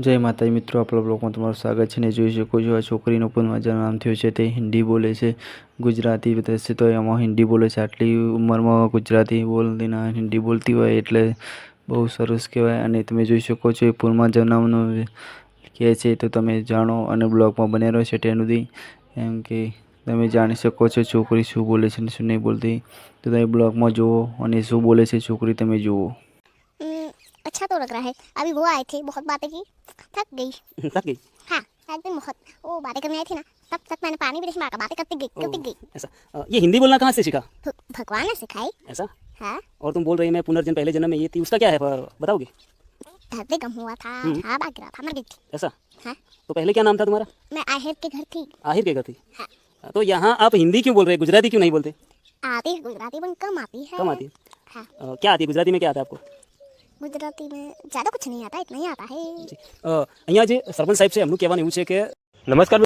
જય માતાજી મિત્રો, આપણા બ્લોગમાં તમારું સ્વાગત છે. ને જોઈ શકો છો આ છોકરીનો પણ મજાનું નામ થયું છે. તે હિન્દી બોલે છે, ગુજરાતી બતાવશે તો એમાં હિન્દી બોલે છે. આટલી ઉંમરમાં ગુજરાતી બોલતી ના હિન્દી બોલતી હોય એટલે બહુ સરસ કહેવાય. અને તમે જોઈ શકો છો એ પૂર્વમાં જન્મનું કહે છે તો તમે જાણો અને બ્લોગમાં બને રહ્યો છે તેનું દી, એમ કે તમે જાણી શકો છો છોકરી શું બોલે છે અને શું નહીં બોલતી. તો તમે બ્લોગમાં જુઓ અને શું બોલે છે છોકરી તમે જુઓ. अच्छा तो लग रहा है. अभी वो आए थे, बहुत बातें की, थक गई. थक गई? हाँ, एकदम बहुत. वो बातें करने आई थी ना, तब तक मैंने पानी भी नहीं मारा, बातें करती गई. ऐसा ये हिंदी बोलना कहाँ से सीखा? भगवान ने सिखाई. ऐसा? हाँ. और तुम बोल रही मैं पुनर्जन्म पहले जन्म में ये थी, उसका क्या है बताओगे? धरती गम हुआ था, हाँ भाग रहा था, मर गई थी. ऐसा? हाँ. तो पहले क्या नाम था तुम्हारा? मैं आहिर के घर थी. आहिर के घर थी? हाँ. तो यहाँ आप हिंदी क्यों बोल रहे हैं, गुजराती क्यों नहीं बोलते? आती है गुजराती, पर कम आती है. कम आती है? हाँ. क्या आती है गुजराती में, क्या आता है आपको? गुजराती में ज़्यादा कुछ नहीं आता, इतना ही आता है. અહીંયા જે સરપંચ સાહેબ છે એમનું કહેવાનું એવું છે કે નમસ્કાર